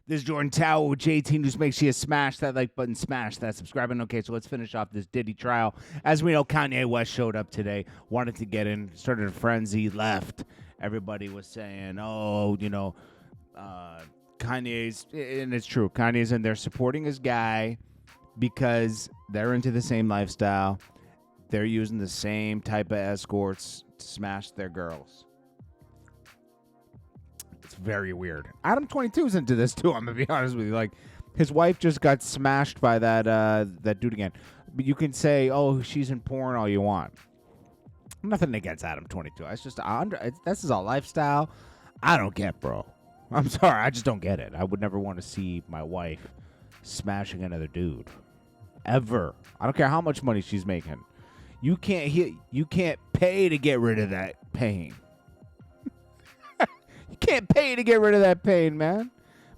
This is Jordan Tower with JT News. Make sure you smash that like button, smash that subscribe button. Okay, so let's finish off this Diddy trial. As we know, Kanye West showed up today, wanted to get in, started a frenzy, left. Everybody was saying, Kanye's, and it's true, Kanye's in there supporting his guy because they're into the same lifestyle. They're using the same type of escorts to smash their girls. It's very weird. Adam 22 is into this too. I'm gonna be honest with you. Like, his wife just got smashed by that dude again. But you can say, "Oh, she's in porn," all you want. Nothing against Adam 22. It's just this is a lifestyle I don't get, bro. I'm sorry, I just don't get it. I would never want to see my wife smashing another dude ever. I don't care how much money she's making. You can't pay to get rid of that pain. You can't pay to get rid of that pain, man.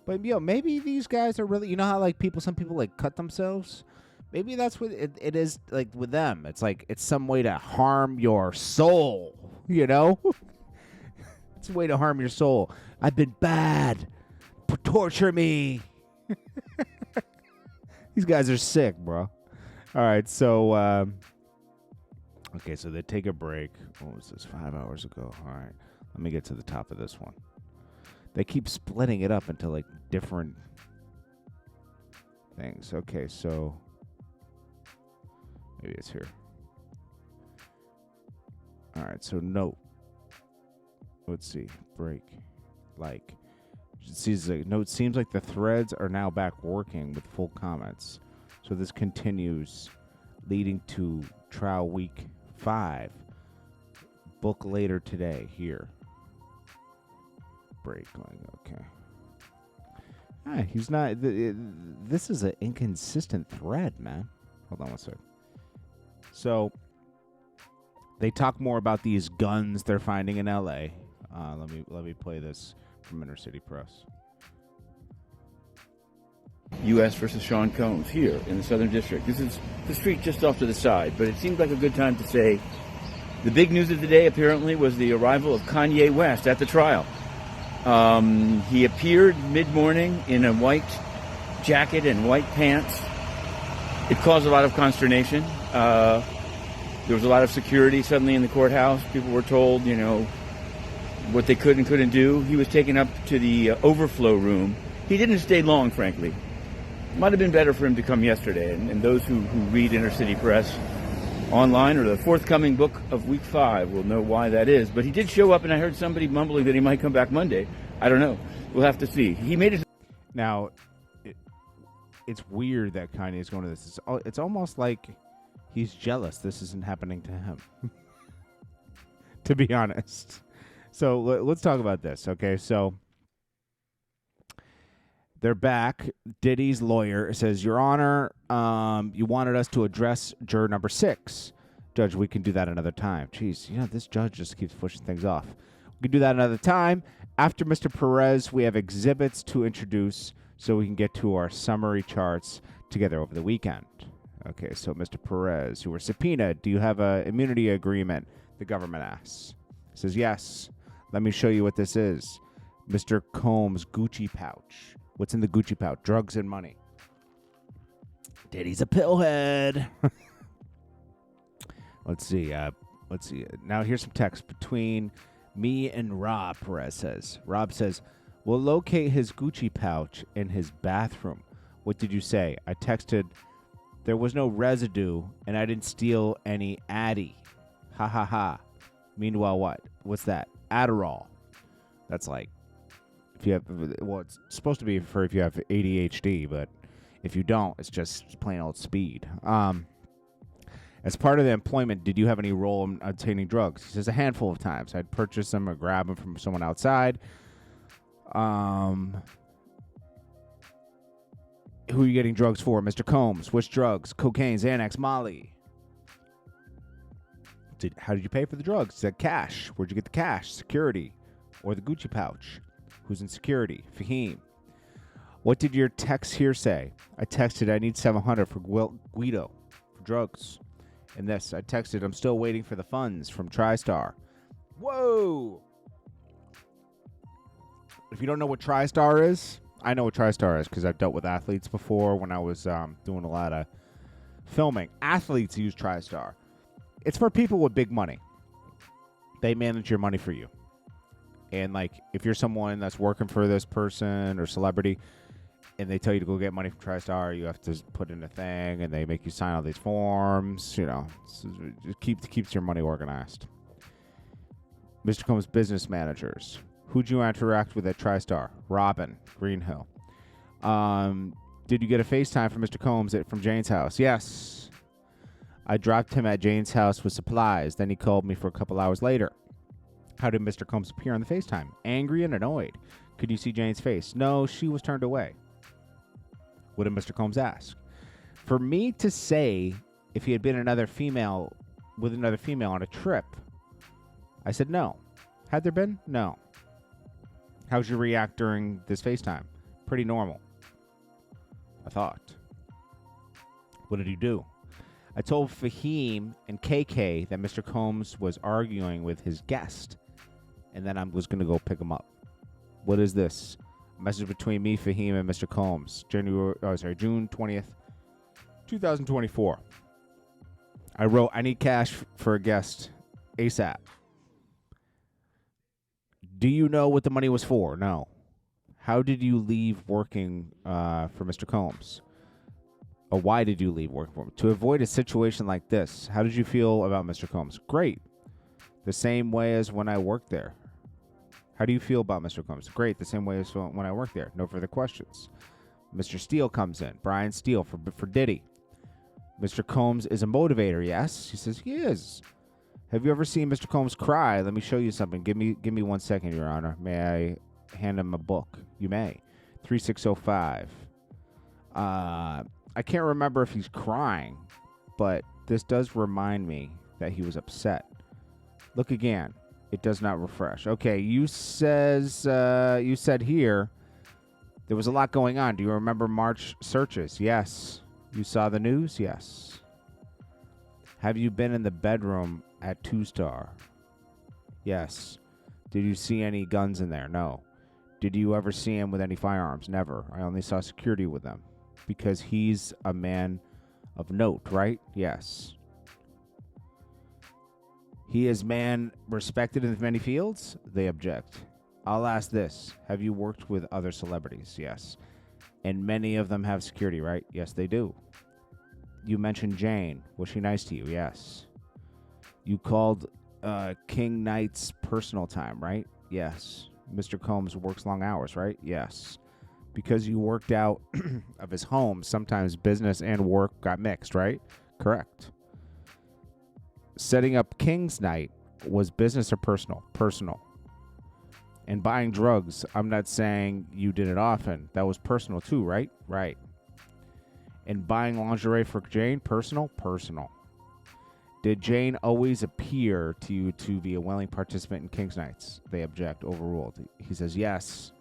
But maybe these guys are really, how like some people like cut themselves. Maybe that's what it is like with them. It's like it's some way to harm your soul, It's a way to harm your soul. I've been bad. Torture me. These guys are sick, bro. All right, so okay, so they take a break. What was this? 5 hours ago. All right. Let me get to the top of this one. They keep splitting it up into like different things. Okay, so maybe it's here. All right, so note. Let's see. Break. Like. Note seems like the threads are now back working with full comments. So this continues, leading to trial week 5. Book later today here. Break. Okay. He's not. This is an inconsistent thread, man. Hold on one sec. So they talk more about these guns they're finding in L.A. Let me play this from Inner City Press. U.S. versus Sean Combs here in the Southern District. This is the street just off to the side, but it seems like a good time to say the big news of the day apparently was the arrival of Kanye West at the trial. He appeared mid-morning in a white jacket and white pants. It caused a lot of consternation. There was a lot of security suddenly in the courthouse. People were told, what they could and couldn't do. He was taken up to the overflow room. He didn't stay long, frankly. Might have been better for him to come yesterday. And those who read Inner City Press online or the forthcoming book of week 5 will know why that is. But he did show up, and I heard somebody mumbling that he might come back Monday. I don't know. We'll have to see. He made it. Now, it's weird that Kanye is going to this. It's almost like he's jealous this isn't happening to him, to be honest. So let's talk about this, okay? So they're back. Diddy's lawyer says, Your Honor, you wanted us to address juror number 6. Judge, we can do that another time. Jeez, this judge just keeps pushing things off. We can do that another time. After Mr. Perez, we have exhibits to introduce so we can get to our summary charts together over the weekend. Okay, so Mr. Perez, you were subpoenaed. Do you have an immunity agreement? The government asks. He says, yes. Let me show you what this is. Mr. Combs' Gucci pouch. What's in the Gucci pouch? Drugs and money. Diddy's a pillhead. Let's see. Now here's some text between me and Rob, Perez says. Rob says, we'll locate his Gucci pouch in his bathroom. What did you say? I texted, there was no residue, and I didn't steal any Addy. Ha ha ha. Meanwhile, what? What's that? Adderall. That's like, if you have, it's supposed to be for if you have ADHD, but if you don't, it's just plain old speed. As part of the employment, did you have any role in obtaining drugs? He says a handful of times. I'd purchase them or grab them from someone outside. Who are you getting drugs for, Mr. Combs? Which drugs? Cocaine, Xanax, Molly. How did you pay for the drugs? He said cash. Where'd you get the cash? Security. Or the Gucci pouch. Who's in security? Fahim. What did your text here say? I texted I need $700 for Guido for drugs. And this, I texted I'm still waiting for the funds from TriStar. Whoa! If you don't know what TriStar is, I know what TriStar is because I've dealt with athletes before when I was doing a lot of filming. Athletes use TriStar. It's for people with big money. They manage your money for you. And, like, if you're someone that's working for this person or celebrity and they tell you to go get money from TriStar, you have to put in a thing and they make you sign all these forms. You know, it keeps your money organized. Mr. Combs' business managers. Who'd you interact with at TriStar? Robin Greenhill. Did you get a FaceTime from Mr. Combs from Jane's house? Yes. I dropped him at Jane's house with supplies. Then he called me for a couple hours later. How did Mr. Combs appear on the FaceTime? Angry and annoyed. Could you see Jane's face? No, she was turned away. What did Mr. Combs ask? For me to say if he had been with another female on a trip, I said no. Had there been? No. How'd you react during this FaceTime? Pretty normal, I thought. What did he do? I told Fahim and KK that Mr. Combs was arguing with his guest, and then I was going to go pick him up. What is this? A message between me, Fahim, and Mr. Combs. June 20th, 2024. I wrote, I need cash for a guest ASAP. Do you know what the money was for? No. How did you leave working for Mr. Combs? Or why did you leave working for him? To avoid a situation like this, how did you feel about Mr. Combs? Great. The same way as when I worked there. How do you feel about Mr. Combs? Great. The same way as when I worked there. No further questions. Mr. Steele comes in. Brian Steele for Diddy. Mr. Combs is a motivator. Yes. He says he is. Have you ever seen Mr. Combs cry? Let me show you something. Give me 1 second, Your Honor. May I hand him a book? You may. 3605. I can't remember if he's crying, but this does remind me that he was upset. Look again. It does not refresh. Okay, you said here there was a lot going on. Do you remember March searches? Yes. You saw the news? Yes. Have you been in the bedroom at 2-Star? Yes. Did you see any guns in there? No. Did you ever see him with any firearms? Never. I only saw security with them. Because he's a man of note, right? Yes. He is man respected in many fields? They object. I'll ask this. Have you worked with other celebrities? Yes. And many of them have security, right? Yes, they do. You mentioned Jane. Was she nice to you? Yes. You called King Knight's personal time, right? Yes. Mr. Combs works long hours, right? Yes. Because you worked out of his home, sometimes business and work got mixed, right? Correct. Setting up King's Night was business or personal? Personal. And buying drugs, I'm not saying you did it often. That was personal too, right? Right. And buying lingerie for Jane, personal? Personal. Did Jane always appear to you to be a willing participant in King's Nights? They object, overruled. He says yes.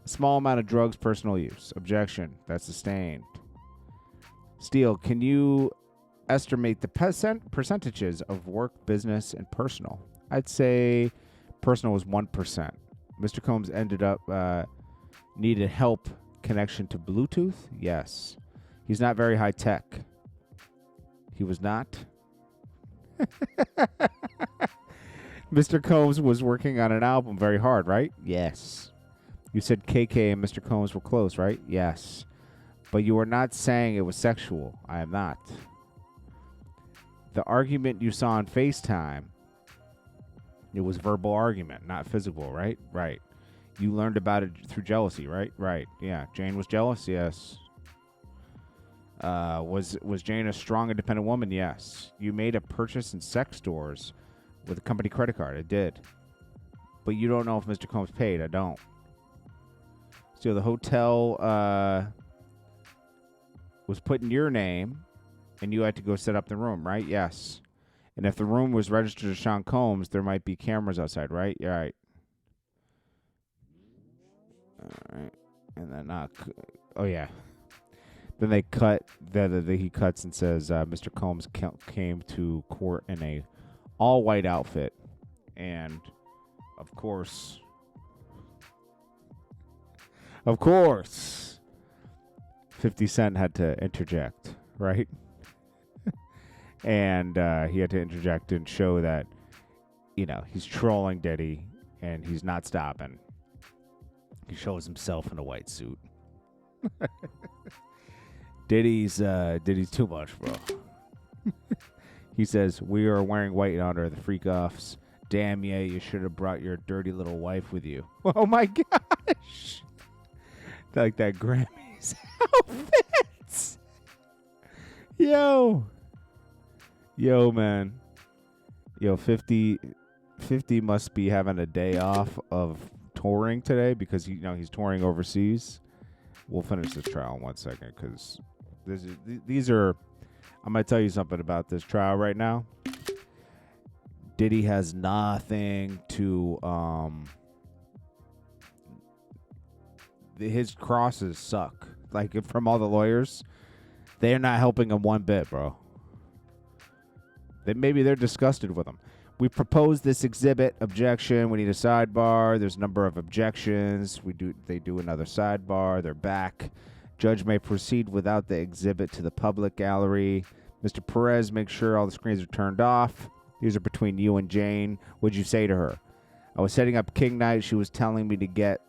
A small amount of drugs, personal use. Objection. That's sustained. Steele, can you estimate the percentages of work, business, and personal? I'd say personal was 1%. Mr. Combs ended up needed help connection to Bluetooth? Yes. He's not very high tech. He was not? Mr. Combs was working on an album very hard, right? Yes. You said KK and Mr. Combs were close, right? Yes. But you are not saying it was sexual. I am not. The argument you saw on FaceTime, it was verbal argument, not physical, right? Right. You learned about it through jealousy, right? Right. Yeah. Jane was jealous? Yes. Was Jane a strong, independent woman? Yes. You made a purchase in sex stores with a company credit card. I did. But you don't know if Mr. Combs paid. I don't. So the hotel was put in your name, and you had to go set up the room, right? Yes. And if the room was registered to Sean Combs, there might be cameras outside, right? Yeah, right. All right. And then, oh, yeah. Then they cut, he cuts and says, Mr. Combs came to court in a all-white outfit. And, of course, Of course. 50 Cent had to interject, right? And he had to interject and show that, he's trolling Diddy and he's not stopping. He shows himself in a white suit. Diddy's too much, bro. He says, "We are wearing white in honor of the freak offs. Damn, yeah, you should have brought your dirty little wife with you." Oh my gosh. Like that Grammys outfits. Yo, man. 50 must be having a day off of touring today because he's touring overseas. We'll finish this trial in 1 second because these are. I'm gonna tell you something about this trial right now. Diddy has nothing to. His crosses suck. Like from all the lawyers, they're not helping him one bit, bro. Maybe they're disgusted with him. We proposed this exhibit. Objection. We need a sidebar. There's a number of objections. They do another sidebar. They're back. Judge may proceed without the exhibit to the public gallery. Mr. Perez, make sure all the screens are turned off. These are between you and Jane. What'd you say to her? I was setting up King Night. She was telling me to get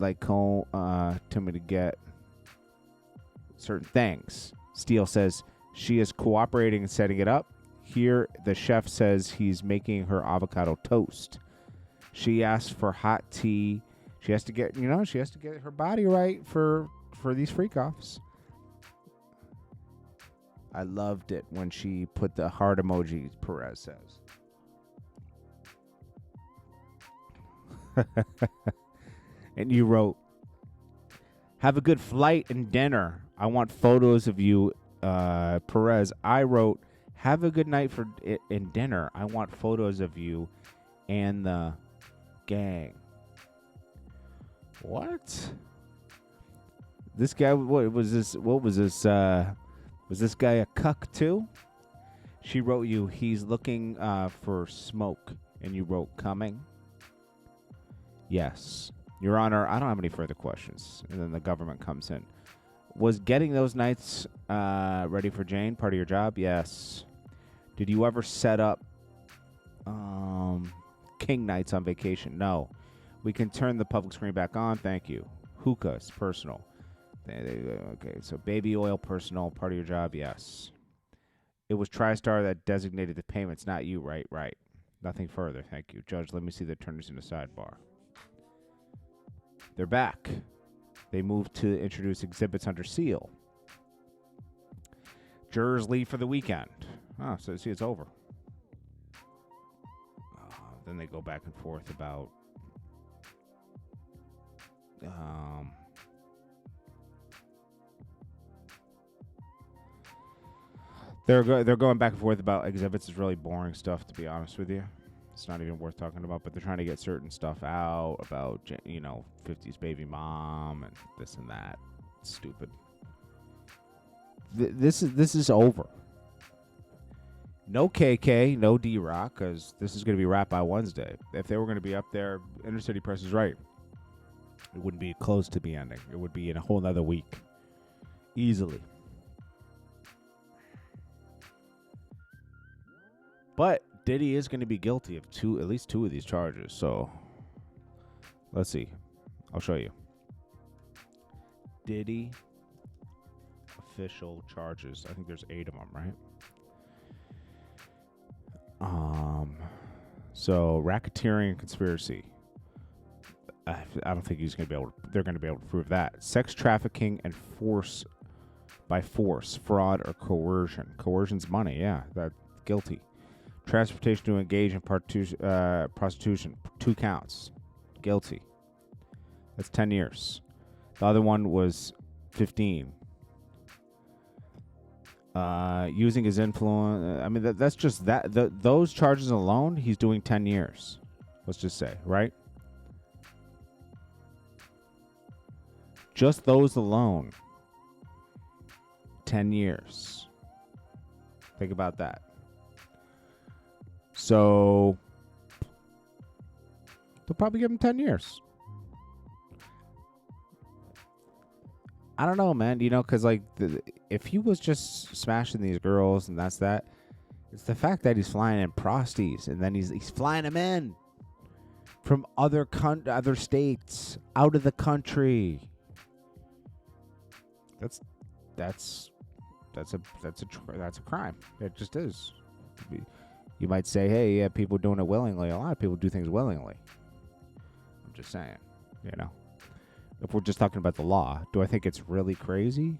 certain things. Steele says she is cooperating and setting it up. Here, the chef says he's making her avocado toast. She asked for hot tea. She has to get her body right for these freak-offs. I loved it when she put the heart emoji, Perez says. And you wrote, "Have a good flight and dinner. I want photos of you, Perez." I wrote, "Have a good night in dinner. I want photos of you and the gang." What? This guy, what was this? Was this guy a cuck too? She wrote you, "He's looking for smoke," and you wrote, "Coming." Yes. Your Honor, I don't have any further questions. And then the government comes in. Was getting those nights ready for Jane part of your job? Yes. Did you ever set up King nights on vacation? No. We can turn the public screen back on. Thank you. Hookahs, personal. Okay, so baby oil, personal, part of your job? Yes. It was TriStar that designated the payments, not you, right? Right. Nothing further. Thank you. Judge, let me see the turners in the sidebar. They're back. They moved to introduce exhibits under seal. Jurors leave for the weekend. Oh, so see, it's over. Then they go back and forth about they're going back and forth about exhibits. Is really boring stuff, to be honest with you. It's not even worth talking about, but they're trying to get certain stuff out about 50's baby mom and this and that. It's stupid. This is over. No KK, no D-Rock, because this is going to be wrapped by Wednesday. If they were going to be up there, Inner City Press is right. It wouldn't be close to the ending. It would be in a whole nother week. Easily. But Diddy is going to be guilty of at least two of these charges. So, let's see. I'll show you. Diddy official charges. I think there's 8 of them, right? So racketeering and conspiracy. I don't think he's going to be able to, they're going to be able to prove that. Sex trafficking and force, fraud, or coercion. Coercion's money, yeah, that's guilty. Transportation to engage in prostitution, 2 counts, guilty. That's 10 years. The other one was 15. Using his influence. I mean, that's just that. Those charges alone, he's doing 10 years. Let's just say, right? Just those alone, 10 years. Think about that. So, they'll probably give him 10 years. I don't know, man. You know, because like, if he was just smashing these girls and that's that, it's the fact that he's flying in prosties and then he's flying them in from other states, out of the country. That's a crime. It just is. You might say, hey, yeah, people doing it willingly. A lot of people do things willingly. I'm just saying, you know. If we're just talking about the law, do I think it's really crazy?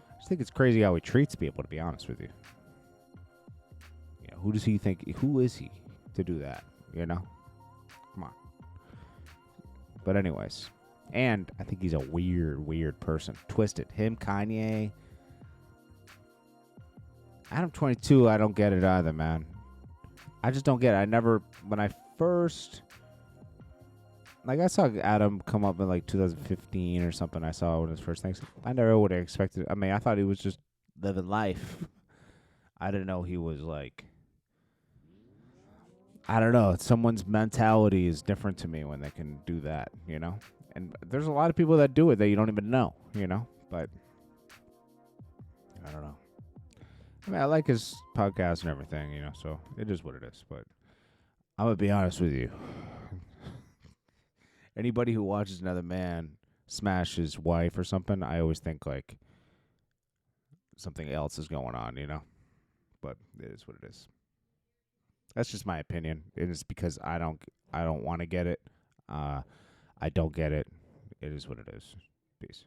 I just think it's crazy how he treats people, to be honest with you. You know, who does he think? Who is he to do that? You know? Come on. But anyways. And I think he's a weird person. Twisted. Him, Kanye. Adam 22, I don't get it either, man. I just don't get it. When I first, like, I saw Adam come up in like 2015 or something. I saw one of his first things. I never would have expected. I mean, I thought he was just living life. I didn't know he was like, I don't know. Someone's mentality is different to me when they can do that, you know? And there's a lot of people that do it that you don't even know, you know? But I don't know. I mean, I like his podcast and everything, you know, so it is what it is. But I'm going to be honest with you. Anybody who watches another man smash his wife or something, I always think, like, something else is going on, you know? But it is what it is. That's just my opinion. It is because I don't want to get it. I don't get it. It is what it is. Peace.